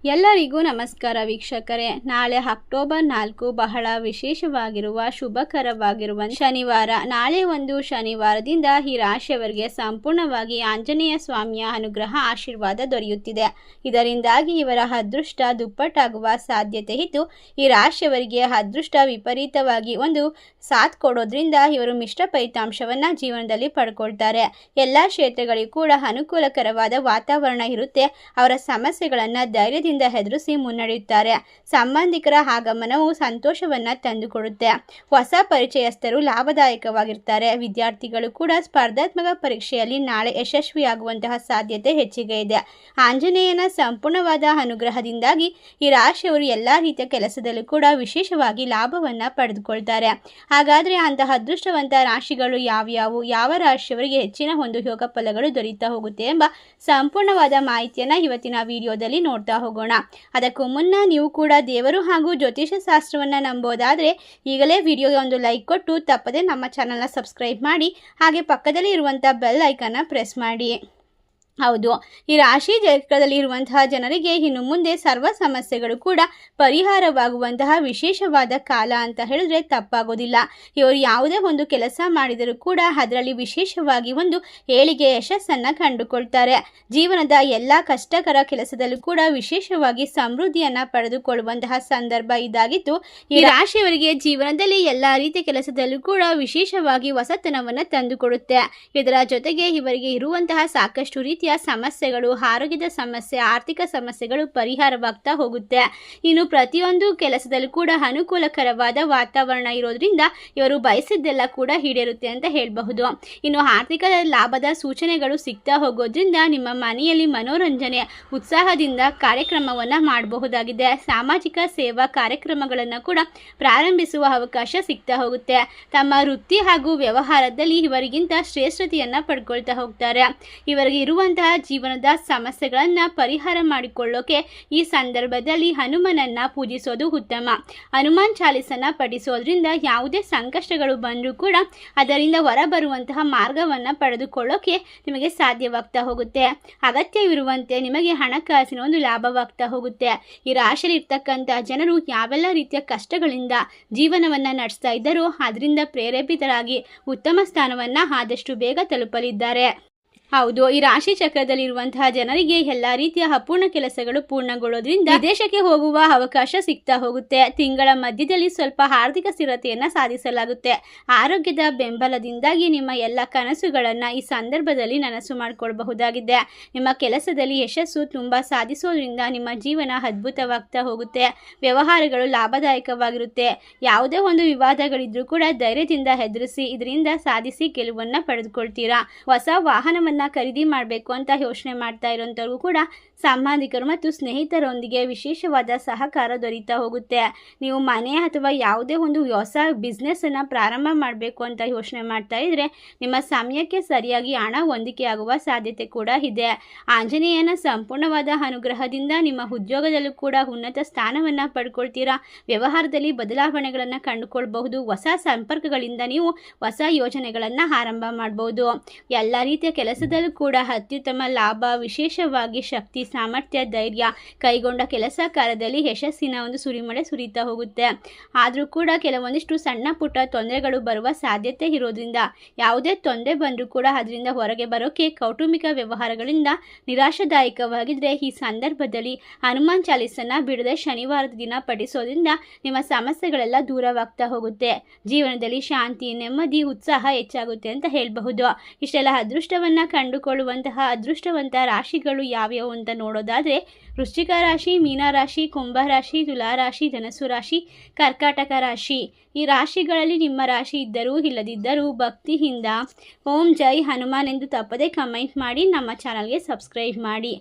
ಎಲ್ಲರಿಗೂ ನಮಸ್ಕಾರ ವೀಕ್ಷಕರೇ. ನಾಳೆ ಅಕ್ಟೋಬರ್ 4 ಬಹಳ ವಿಶೇಷವಾಗಿರುವ ಶುಭಕರವಾಗಿರುವ ಶನಿವಾರ. ನಾಳೆ ಒಂದು ಶನಿವಾರದಿಂದ ಈ ರಾಶಿಯವರಿಗೆ ಸಂಪೂರ್ಣವಾಗಿ ಆಂಜನೇಯ ಸ್ವಾಮಿಯ ಅನುಗ್ರಹ ಆಶೀರ್ವಾದ ದೊರೆಯುತ್ತಿದೆ. ಇದರಿಂದಾಗಿ ಇವರ ಅದೃಷ್ಟ ದುಪ್ಪಟ್ಟಾಗುವ ಸಾಧ್ಯತೆ ಇದ್ದು, ಈ ರಾಶಿಯವರಿಗೆ ಅದೃಷ್ಟ ವಿಪರೀತವಾಗಿ ಒಂದು ಸಾಥ್ ಕೊಡೋದ್ರಿಂದ ಇವರು ಮಿಶ್ರ ಫಲಿತಾಂಶವನ್ನು ಜೀವನದಲ್ಲಿ ಪಡ್ಕೊಳ್ತಾರೆ. ಎಲ್ಲ ಕ್ಷೇತ್ರಗಳಿಗೂ ಕೂಡ ಅನುಕೂಲಕರವಾದ ವಾತಾವರಣ ಇರುತ್ತೆ. ಅವರ ಸಮಸ್ಯೆಗಳನ್ನು ಧೈರ್ಯದಿಂದ ಎದುರಿಸಿ ಮುನ್ನಡೆಯುತ್ತಾರೆ. ಸಂಬಂಧಿಕರ ಆಗಮನವು ಸಂತೋಷವನ್ನ ತಂದುಕೊಡುತ್ತೆ. ಹೊಸ ಪರಿಚಯಸ್ಥರು ಲಾಭದಾಯಕವಾಗಿರ್ತಾರೆ. ವಿದ್ಯಾರ್ಥಿಗಳು ಕೂಡ ಸ್ಪರ್ಧಾತ್ಮಕ ಪರೀಕ್ಷೆಯಲ್ಲಿ ನಾಳೆ ಯಶಸ್ವಿಯಾಗುವಂತಹ ಸಾಧ್ಯತೆ ಹೆಚ್ಚಿಗೆ ಇದೆ. ಆಂಜನೇಯನ ಸಂಪೂರ್ಣವಾದ ಅನುಗ್ರಹದಿಂದಾಗಿ ಈ ರಾಶಿಯವರು ಎಲ್ಲ ರೀತಿಯ ಕೆಲಸದಲ್ಲೂ ಕೂಡ ವಿಶೇಷವಾಗಿ ಲಾಭವನ್ನ ಪಡೆದುಕೊಳ್ತಾರೆ. ಹಾಗಾದ್ರೆ ಅಂತಹ ಅದೃಷ್ಟವಂತ ರಾಶಿಗಳು ಯಾವ್ಯಾವು, ಯಾವ ರಾಶಿಯವರಿಗೆ ಹೆಚ್ಚಿನ ಒಂದು ಯೋಗ ಫಲಗಳು ದೊರೆಯುತ್ತಾ ಹೋಗುತ್ತೆ ಎಂಬ ಸಂಪೂರ್ಣವಾದ ಮಾಹಿತಿಯನ್ನ ಇವತ್ತಿನ ವಿಡಿಯೋದಲ್ಲಿ ನೋಡ್ತಾ ಹೋಗೋಣ. ಅದಕ್ಕೂ ಮುನ್ನ ನೀವು ಕೂಡ ದೇವರು ಹಾಗೂ ಜ್ಯೋತಿಷ ಶಾಸ್ತ್ರವನ್ನು ನಂಬೋದಾದರೆ ಈಗಲೇ ವಿಡಿಯೋಗೆ ಒಂದು ಲೈಕ್ ಕೊಟ್ಟು ತಪ್ಪದೆ ನಮ್ಮ ಚಾನಲ್ನ ಸಬ್ಸ್ಕ್ರೈಬ್ ಮಾಡಿ, ಹಾಗೆ ಪಕ್ಕದಲ್ಲಿ ಇರುವಂಥ ಬೆಲ್ ಐಕನ್ನ ಪ್ರೆಸ್ ಮಾಡಿ. ಹೌದು, ಈ ರಾಶಿ ಚಕ್ರದಲ್ಲಿ ಇರುವಂತಹ ಜನರಿಗೆ ಇನ್ನು ಮುಂದೆ ಸರ್ವ ಸಮಸ್ಯೆಗಳು ಕೂಡ ಪರಿಹಾರವಾಗುವಂತಹ ವಿಶೇಷವಾದ ಕಾಲ ಅಂತ ಹೇಳಿದ್ರೆ ತಪ್ಪಾಗೋದಿಲ್ಲ. ಇವರು ಯಾವುದೇ ಒಂದು ಕೆಲಸ ಮಾಡಿದರೂ ಕೂಡ ಅದರಲ್ಲಿ ವಿಶೇಷವಾಗಿ ಒಂದು ಏಳಿಗೆ ಯಶಸ್ಸನ್ನು ಕಂಡುಕೊಳ್ತಾರೆ. ಜೀವನದ ಎಲ್ಲ ಕಷ್ಟಕರ ಕೆಲಸದಲ್ಲೂ ಕೂಡ ವಿಶೇಷವಾಗಿ ಸಮೃದ್ಧಿಯನ್ನು ಪಡೆದುಕೊಳ್ಳುವಂತಹ ಸಂದರ್ಭ ಇದಾಗಿತ್ತು. ಈ ರಾಶಿಯವರಿಗೆ ಜೀವನದಲ್ಲಿ ಎಲ್ಲ ರೀತಿಯ ಕೆಲಸದಲ್ಲೂ ಕೂಡ ವಿಶೇಷವಾಗಿ ಹೊಸತನವನ್ನು ತಂದುಕೊಡುತ್ತೆ. ಇದರ ಜೊತೆಗೆ ಇವರಿಗೆ ಇರುವಂತಹ ಸಾಕಷ್ಟು ರೀತಿಯ ಸಮಸ್ಯೆಗಳು, ಆರೋಗ್ಯದ ಸಮಸ್ಯೆ, ಆರ್ಥಿಕ ಸಮಸ್ಯೆಗಳು ಪರಿಹಾರವಾಗ್ತಾ ಹೋಗುತ್ತೆ. ಇನ್ನು ಪ್ರತಿಯೊಂದು ಕೆಲಸದಲ್ಲೂ ಕೂಡ ಅನುಕೂಲಕರವಾದ ವಾತಾವರಣ ಇರೋದ್ರಿಂದ ಇವರು ಬಯಸಿದ್ದೆಲ್ಲ ಕೂಡ ಈಡೇರುತ್ತೆ ಅಂತ ಹೇಳಬಹುದು. ಇನ್ನು ಆರ್ಥಿಕ ಲಾಭದ ಸೂಚನೆಗಳು ಸಿಗ್ತಾ ಹೋಗೋದ್ರಿಂದ ನಿಮ್ಮ ಮನೆಯಲ್ಲಿ ಮನೋರಂಜನೆ ಉತ್ಸಾಹದಿಂದ ಕಾರ್ಯಕ್ರಮವನ್ನು ಮಾಡಬಹುದಾಗಿದೆ. ಸಾಮಾಜಿಕ ಸೇವಾ ಕಾರ್ಯಕ್ರಮಗಳನ್ನು ಕೂಡ ಪ್ರಾರಂಭಿಸುವ ಅವಕಾಶ ಸಿಗ್ತಾ ಹೋಗುತ್ತೆ. ತಮ್ಮ ವೃತ್ತಿ ಹಾಗೂ ವ್ಯವಹಾರದಲ್ಲಿ ಇವರಿಗಿಂತ ಶ್ರೇಷ್ಠತೆಯನ್ನು ಪಡ್ಕೊಳ್ತಾ ಹೋಗ್ತಾರೆ. ಇವರಿಗೆ ಇರುವಂತಹ ಜೀವನದ ಸಮಸ್ಯೆಗಳನ್ನು ಪರಿಹಾರ ಮಾಡಿಕೊಳ್ಳೋಕೆ ಈ ಸಂದರ್ಭದಲ್ಲಿ ಹನುಮನನ್ನ ಪೂಜಿಸೋದು ಉತ್ತಮ. ಹನುಮಾನ್ ಚಾಲಿಸನ್ನ ಪಠಿಸೋದ್ರಿಂದ ಯಾವುದೇ ಸಂಕಷ್ಟಗಳು ಬಂದರೂ ಕೂಡ ಅದರಿಂದ ಹೊರಬರುವಂತಹ ಮಾರ್ಗವನ್ನು ಪಡೆದುಕೊಳ್ಳೋಕೆ ನಿಮಗೆ ಸಾಧ್ಯವಾಗ್ತಾ ಹೋಗುತ್ತೆ. ಅಗತ್ಯವಿರುವಂತೆ ನಿಮಗೆ ಹಣಕಾಸಿನ ಒಂದು ಲಾಭವಾಗ್ತಾ ಹೋಗುತ್ತೆ. ಈ ರಾಶಿಯಲ್ಲಿ ಇರ್ತಕ್ಕಂಥ ಜನರು ಯಾವೆಲ್ಲ ರೀತಿಯ ಕಷ್ಟಗಳಿಂದ ಜೀವನವನ್ನು ನಡೆಸ್ತಾ ಇದ್ದಾರೋ ಅದರಿಂದ ಪ್ರೇರೇಪಿತರಾಗಿ ಉತ್ತಮ ಸ್ಥಾನವನ್ನು ಆದಷ್ಟು ಬೇಗ ತಲುಪಲಿದ್ದಾರೆ. ಹೌದು, ಈ ರಾಶಿ ಚಕ್ರದಲ್ಲಿರುವಂತಹ ಜನರಿಗೆ ಎಲ್ಲ ರೀತಿಯ ಅಪೂರ್ಣ ಕೆಲಸಗಳು ಪೂರ್ಣಗೊಳ್ಳೋದ್ರಿಂದ ವಿದೇಶಕ್ಕೆ ಹೋಗುವ ಅವಕಾಶ ಸಿಗ್ತಾ ಹೋಗುತ್ತೆ. ತಿಂಗಳ ಮಧ್ಯದಲ್ಲಿ ಸ್ವಲ್ಪ ಆರ್ಥಿಕ ಸ್ಥಿರತೆಯನ್ನು ಸಾಧಿಸಲಾಗುತ್ತೆ. ಆರೋಗ್ಯದ ಬೆಂಬಲದಿಂದಾಗಿ ನಿಮ್ಮ ಎಲ್ಲ ಕನಸುಗಳನ್ನು ಈ ಸಂದರ್ಭದಲ್ಲಿ ನನಸು ಮಾಡಿಕೊಳ್ಳಬಹುದಾಗಿದೆ. ನಿಮ್ಮ ಕೆಲಸದಲ್ಲಿ ಯಶಸ್ಸು ತುಂಬ ಸಾಧಿಸೋದ್ರಿಂದ ನಿಮ್ಮ ಜೀವನ ಅದ್ಭುತವಾಗ್ತಾ ಹೋಗುತ್ತೆ. ವ್ಯವಹಾರಗಳು ಲಾಭದಾಯಕವಾಗಿರುತ್ತೆ. ಯಾವುದೇ ಒಂದು ವಿವಾದಗಳಿದ್ರೂ ಕೂಡ ಧೈರ್ಯದಿಂದ ಎದುರಿಸಿ ಇದರಿಂದ ಸಾಧಿಸಿ ಗೆಲುವನ್ನು ಪಡೆದುಕೊಳ್ತೀರಾ. ಹೊಸ ವಾಹನವನ್ನು ಖರೀದಿ ಮಾಡಬೇಕು ಅಂತ ಯೋಚನೆ ಮಾಡ್ತಾ ಇರೋಂಥವ್ರಿಗೂ ಕೂಡ ಸಂಬಂಧಿಕರು ಮತ್ತು ಸ್ನೇಹಿತರೊಂದಿಗೆ ವಿಶೇಷವಾದ ಸಹಕಾರ ದೊರೀತಾ ಹೋಗುತ್ತೆ. ನೀವು ಮನೆ ಅಥವಾ ಯಾವುದೇ ಒಂದು ಹೊಸ ಬಿಸ್ನೆಸ್ಸನ್ನು ಪ್ರಾರಂಭ ಮಾಡಬೇಕು ಅಂತ ಯೋಚನೆ ಮಾಡ್ತಾ ಇದ್ರೆ ನಿಮ್ಮ ಸಮಯಕ್ಕೆ ಸರಿಯಾಗಿ ಹಣ ಹೊಂದಿಕೆ ಆಗುವ ಸಾಧ್ಯತೆ ಕೂಡ ಇದೆ. ಆಂಜನೇಯನ ಸಂಪೂರ್ಣವಾದ ಅನುಗ್ರಹದಿಂದ ನಿಮ್ಮ ಉದ್ಯೋಗದಲ್ಲೂ ಕೂಡ ಉನ್ನತ ಸ್ಥಾನವನ್ನು ಪಡ್ಕೊಳ್ತೀರಾ. ವ್ಯವಹಾರದಲ್ಲಿ ಬದಲಾವಣೆಗಳನ್ನು ಕಂಡುಕೊಳ್ಬಹುದು. ಹೊಸ ಸಂಪರ್ಕಗಳಿಂದ ನೀವು ಹೊಸ ಯೋಜನೆಗಳನ್ನು ಆರಂಭ ಮಾಡಬಹುದು. ಎಲ್ಲ ರೀತಿಯ ಕೆಲಸದಲ್ಲೂ ಕೂಡ ಅತ್ಯುತ್ತಮ ಲಾಭ, ವಿಶೇಷವಾಗಿ ಶಕ್ತಿ, ಸಾಮರ್ಥ್ಯ, ಧೈರ್ಯ, ಕೈಗೊಂಡ ಕೆಲಸ ಕಾರ್ಯದಲ್ಲಿ ಯಶಸ್ಸಿನ ಒಂದು ಸುರಿಮಳೆ ಸುರಿತಾ ಹೋಗುತ್ತೆ. ಆದರೂ ಕೂಡ ಕೆಲವೊಂದಿಷ್ಟು ಸಣ್ಣ ಪುಟ್ಟ ತೊಂದರೆಗಳು ಬರುವ ಸಾಧ್ಯತೆ ಇರೋದ್ರಿಂದ ಯಾವುದೇ ತೊಂದರೆ ಬಂದರೂ ಕೂಡ ಅದರಿಂದ ಹೊರಗೆ ಬರೋಕೆ ಕೌಟುಂಬಿಕ ವ್ಯವಹಾರಗಳಿಂದ ನಿರಾಶಾದಾಯಕವಾಗಿದ್ದರೆ ಈ ಸಂದರ್ಭದಲ್ಲಿ ಹನುಮಾನ್ ಚಾಲಿಸನ್ನ ಬಿಡದೆ ಶನಿವಾರದ ದಿನ ಪಠಿಸೋದ್ರಿಂದ ನಿಮ್ಮ ಸಮಸ್ಯೆಗಳೆಲ್ಲ ದೂರವಾಗ್ತಾ ಹೋಗುತ್ತೆ. ಜೀವನದಲ್ಲಿ ಶಾಂತಿ, ನೆಮ್ಮದಿ, ಉತ್ಸಾಹ ಹೆಚ್ಚಾಗುತ್ತೆ ಅಂತ ಹೇಳಬಹುದು. ಇಷ್ಟೆಲ್ಲ ಅದೃಷ್ಟವನ್ನು ಕಂಡುಕೊಳ್ಳುವಂತಹ ಅದೃಷ್ಟವಂತ ರಾಶಿಗಳು ಯಾವ್ಯಾವು ಅಂತ ನೋಡೋದಾದರೆ ವೃಶ್ಚಿಕ ರಾಶಿ, ಮೀನ ರಾಶಿ, ಕುಂಭ ರಾಶಿ, ತುಲಾ ರಾಶಿ, ಧನಸ್ಸು ರಾಶಿ, ಕರ್ಕಾಟಕ ರಾಶಿ. ಈ ರಾಶಿಗಳಲ್ಲಿ ನಿಮ್ಮ ರಾಶಿ ಇದ್ದರೂ ಇಲ್ಲದಿದ್ದರೂ ಭಕ್ತಿಯಿಂದ ಓಂ ಜೈ ಹನುಮಾನ್ ಎಂದು ತಪ್ಪದೆ ಕಮೆಂಟ್ ಮಾಡಿ ನಮ್ಮ ಚಾನಲ್ಗೆ ಸಬ್ಸ್ಕ್ರೈಬ್ ಮಾಡಿ.